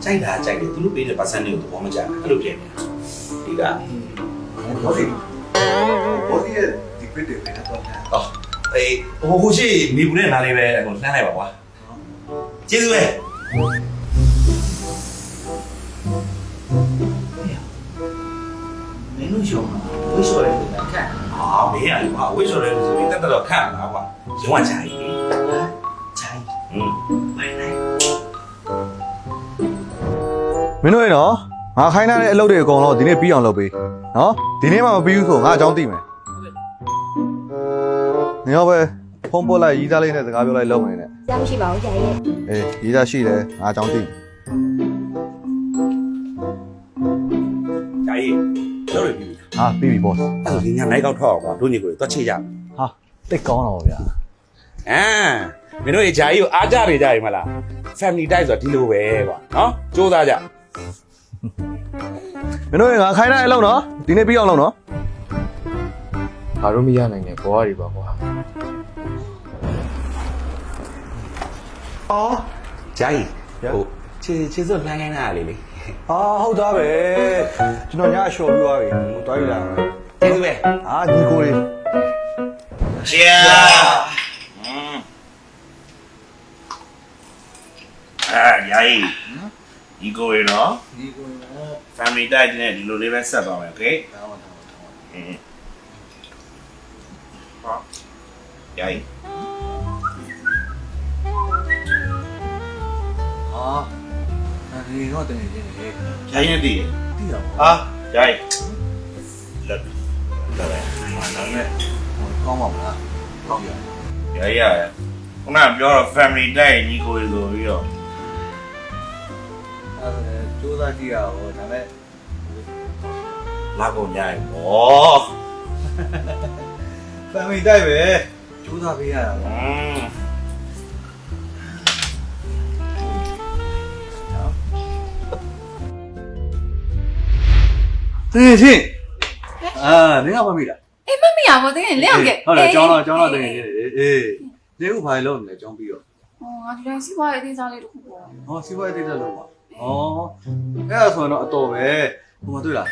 ကြိုက်တာကြိုက်တယ်သူတို့ပေးတဲ့ percent တွေကိုသဘောမကျဘူးအဲ့လိုဖြစ်နေတာဒီကဘောစီရဲ့ဒီပစ်တယ်ပဲတော့ဟော အေးဟိုရှိနေဘူးနဲ့နားလေးပဲဟိုလှမ်းလိုက်ပါကွာကျေးဇူးပဲမင်းတို့ရောဝိဆိုရဲကခန့်မင်းရတယ်ကွာဝိဆိုရဲဆိုပြီးတက်တော့ခန့်လာကွာရုံးကဂျာကြီးဂျာကြီးဘယ်လဲမင်းတို့ရေနော်ငါခိုင်းထားတဲ့အလုပ်တွေအကုန်လုံးဒီနေ့ပြီးအောင်လုပ်ပေးနော်ဒီနေ့မှမပြီးဘူးဆိုငါအကြောင်းသိမယ်နေရောပဲဖုန်းပို့လိုက်ရီးသားလေးနဲ့စကားပြောလိုက်လုပ်နေတယ်ကြားမရှိပါဘူးကြာရဲ့အေးရီးသားရှိတယ်ငါအကြောင်းသိဂျာကြီးလုပ်ရပြီဟာပြီးပြီ boss အဲ့ဒါဒီညနိုင်ကောက်ထောက်အောင်ကွာတို့ညီကိုတွက်ချိကြဟာတိတ်ကောင်းတော့ဗျာမင်းတို့ဂျာကြီးကိုအားကြနေကြပြီမလား family type ဆိုတော့ဒီလိုပဲကွာနော်စူးစမ်းကြမင်းတို့ငါခိုင်းထားတဲ့အလုပ်နော်ဒီနေ့ပြီးအောင်လုပ်နော်ငါတို့မရနိုင်တဲ့ဘွားတွေပါကွာအော်ဂျာကြီးဟိုခြေစွပ်လှမ်းခိုင်းတာလေဟုတ်သားပဲကျွန်တော်ညအလျှော်ပြီးသွားပြီဟိုတွားယူလာကျေးဇူးပဲညီကိုလေးCheers ယာယီဒီကိုရနော်ဒီကို family type နဲ့ဒီလိုလေးပဲဆက်သွားမယ် okay ယာယီဒီတော့တကယ်ချင်းလေယာယီနဲ့တည်တော့ယာယီလက်ဒါနဲ့ကောင်းပါမလားကောင်းရယာယီခုနပြောတော့ family type ညီကိုရဆိုပြီးတော့အဲ့ဒါစူးစမ်းကြည့်ရအောင်ဒါမဲ့လာကုန်ကြရင်ဗော family တိုက်ပဲစူးစမ်းပေးရတာတင်းချင်းနင်ကမမိလားအေးမမရပါဘူးတင်းလက်အောင်ကဲဟုတ်တယ်ကျောင်းတော့တင်းချင်းအေးနေဥဘာလို့လဲကျောင်းပြီးတော့ငါဒီတိုင်းစီးပွားရေးအသေးစားလေးတစ်ခုပေါ့စီးပွားရေးတိတ်တက်လို့ပါအဲ့ဒါဆိုတော့အတော်ပဲဟိုမတွေ့လား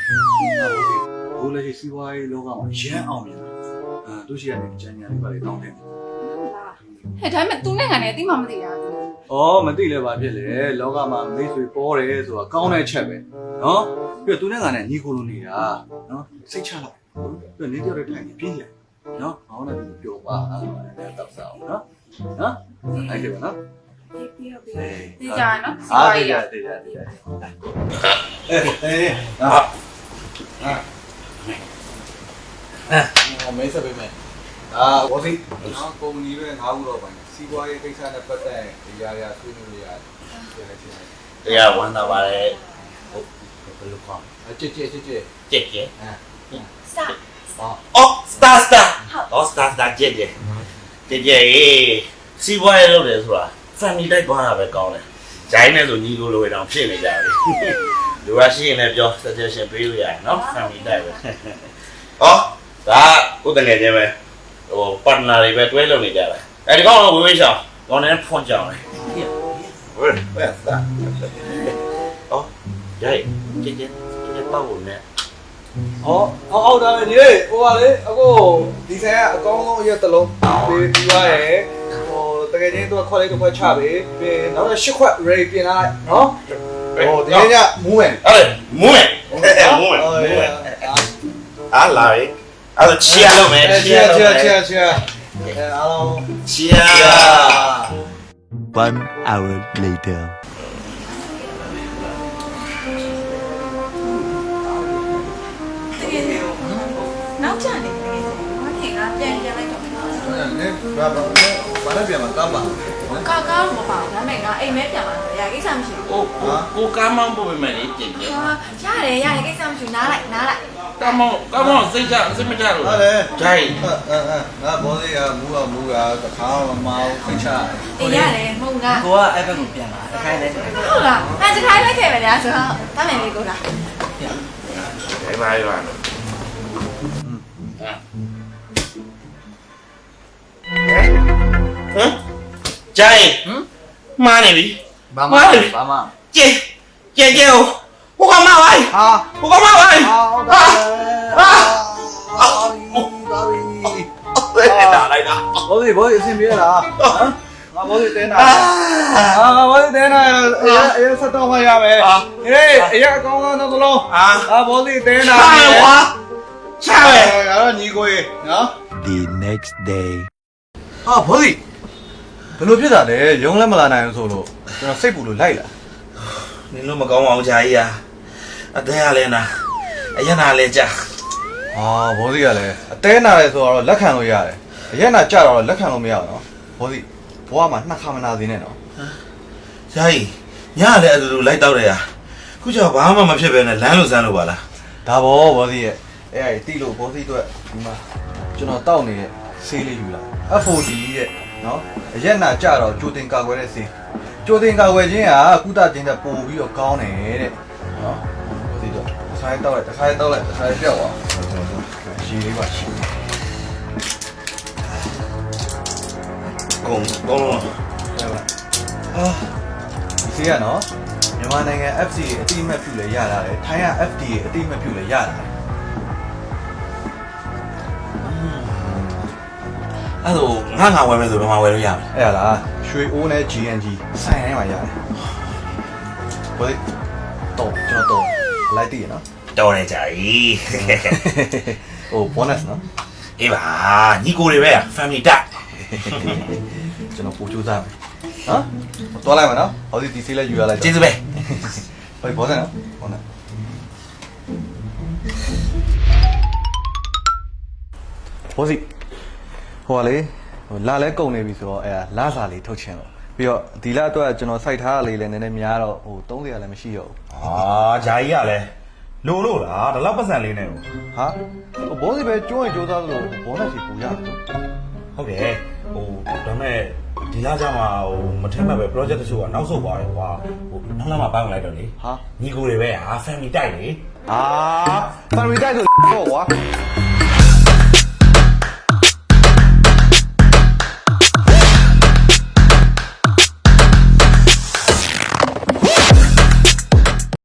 ဘိုးလည်းစီးပွားရေးလောကမှာရမ်းအောင်မြင်တာသူရှိရတဲ့ကြံညာလေးပါလေတောင်းတယ်ဟဲ့ဒါပေမဲ့သူနဲ့ငါနဲ့အတိမမသိတာမသိလဲပါဖြစ်လေလောကမှာမိတ်ဆွေပေါ်တယ်ဆိုတာကောင်းတဲ့ချက်ပဲနော်ပြီးတော့သူနဲ့ငါနဲ့ညီကိုလိုနေတာနော်စိတ်ချလိုက်ပြီးတော့နေတယောက်တည်းထိုင်ပြီးပြင်းလိုက်နော်ဟောင်းနဲ့ပြောပါအဲ့ဒါတော့စားအောင်နော်အဲ့ဒီပါနော်ဒီကြနော်စီးပွားရေးတေးကြမေးစပေးမယ်ဘောစီနော်ကုမ္ပဏီတွေငါ့ဦးတော့ပိုင်းစီးပွားရေးကိစ္စနဲ့ပတ်သက်ဒီຢာဆွေးနွေးလို့ရတယ်တရားဝန်တာပါလေဟုတ်ဘယ်လိုခေါ်ကြက်star star ကြက်စီးပွားရေးလုပ်တယ်ဆိုတာ family တိုက်သွားတာပဲကောင်းတယ်ဂျိုင်းနဲ့ဆိုညီကိုလိုရအောင်ဖြစ်နေကြတယ်လူရရှိရင်လည်းပြော suggestion ပေးလို့ရတယ်နော် family တိုက်ပဲဒါကိုတကယ်ချင်းပဲဟို partner တွေပဲတွဲလုပ်နေကြတာအဲဒီကောင်ကဝေးဝေးရှောင်းကောင်းတယ်ဖွင့်ကြအောင်လေဝေးသားဂျိုင်းကြက်ပေါ့ဦးနဲ့ဟုတ်တာပဲညီလေးဟိုပါလေအခုဒီဆိုင်ကအကောင်းဆုံးအရက်တစ်လုံးပြီးသွားရယ်တကယ်ချင်းတော့ခွက်လေးတစ်ခွက်ချပေးပြီးနောက်တော့8ခွက် ready ပြင်လာလိုက်နော်ဒီနေ့ညမူးမယ်ဟုတ်မူးမယ်အားလာပြီအဲ့တော့ချီရလို့မယ်ချီရအားလုံးချီရ 1 hour laterနောက်ကျနေတယ်ဘာဖြစ်ကပြန်လိုက်တော့ဘာလဲပြန်မှာကားပါကားမပါဒါမဲ့ငါအိမ်မဲပြန်လာတယ်ရကိစ္စမရှိဘူးကိုကားမောင်းပို့ပေးမယ်လေကြည့်ရတယ်ကိစ္စမရှိနားလိုက်ကားမောင်းစိတ်မချလို့ဟုတ်တယ်ဂျိုင်းငါဘောလေးကမူးတခါမှမအောင်စိတ်ချရတယ်မဟုတ်လားကိုကအဲ့ဘက်ကိုပြန်လာတခိုင်းလိုက်ဟုတ်လားတခိုင်းလိုက်ခဲ့မယ်ညာဆိုတော့တမ်းမယ်လေးကိုလားဘယ်မှာရောဂျိုင်းမားနေပြီဘာမှကြည့်姐姐，我干嘛来？啊，我干嘛来？好的，打来的。ဘောစီအဆင်ပြေလားငါဘောစီတင်းတာဘောစီတင်းတာအေးဆက်တော့မှရမယ်ဟေးအရက်အကောင်းဆုံးတစ်လုံးဘောစီတင်းတာ 下来。 ငါတော့ညီကိုရေနော် The next day ဟာဘောစီဘယ်လိုဖြစ်တာလဲရုံးလည်းမလာနိုင်ဘူးဆိုလို့ကျွန်တော်စိတ်ပူလို့လိုက်လာ 你那么高王家呀？啊，等下来呢，哎呀，哪来着？ ဟာဘောစီကလည်းအသေးနာတယ်ဆိုတော့လက်ခံလို့ရတယ်အရက်နာကြတော့လက်ခံလို့မရဘူးနော်ဘောစီဘဝမှာနှစ်ခါမနာသေးနဲ့နော် 嘉义，你哪来这路来到的呀？估计爸妈没撇别人，拦路山路吧啦。 ဒါဘောဘောစီရဲ့အဲ့ဒီတိလို့ဘောစီတို့ဒီမှာကျွန်တော်တောက်နေတဲ့ဆေးလေးယူလာ FOD ရဲ့နော်အရက်နာကြတော့ကြိုတင်ကာကွယ်တဲ့ဆေးကြိုတင်ကာကွယ်ခြင်းဟာကုသခြင်းတဲ့ပို့ပြီးတော့ကောင်းတယ်တဲ့နော်ဘောစီတို့တစ်ခါတောက်လိုက်တစ်ခါတောက်လိုက်တစ်ခါပြောက်သွားရှည်လေးပါရှည် 公公了。 အာဒီဆေးကနော်မြန်မာနိုင်ငံ FDA အတိအမှတ်ပြုလဲရတာလေထိုင်းက FDA အတိအမှတ်ပြုလဲရတာ 那都俺玩没走，别玩玩了呀。 အဲ့ဒါလားရွှေအိုးနဲ့ GNG ဆိုင်တိုင်းမှာရတယ်ဘောစီတော့ကျွန်တော်တော့လိုက်တည်ရနော် 到了嘉义。 ဟို bonus နော် 哎吧，你过来呗，family day。 ကျွန်တော်ပို့ကြိုးစားမယ်နော်သွားလိုက်မယ်နော်ဟောဒီဒီဆေးလေးယူရလိုက် 接着呗。 ဟိုဘောစနော်ဘောနော်ဘောစီဟိုကလေဟိုလာလဲကုန်နေပြီဆိုတော့အဲ့ဒါလာစာလေးထုတ်ချင်လို့ပြီးတော့ဒီလအတွက်ကျွန်တော်စိုက်ထားရလေးလည်းနည်းနည်းများတော့ဟို30ရလည်းမရှိတော့ဘူး 啊，嘉义啊嘞，路路啦，这老不山里呢。 ဟာဟိုဘောစီပဲကျိုးရင်ကျိုးသားသလိုဘောနဲ့စီပူရတယ် ဟုတ်ကဲ့ဟိုဒါမဲ့ဒီလကျမှဟိုမထက်မဲ့ပဲ project တချို့ကနောက်ဆုတ်သွားတယ်ကွာဟိုနောက်လာမှပိုင်းလိုက်တော့လေ ဟာ ညီကိုတွေပဲဟာ family တိုက်လေ အာဖန်ရီတိုက်ဆိုတော့ကွာ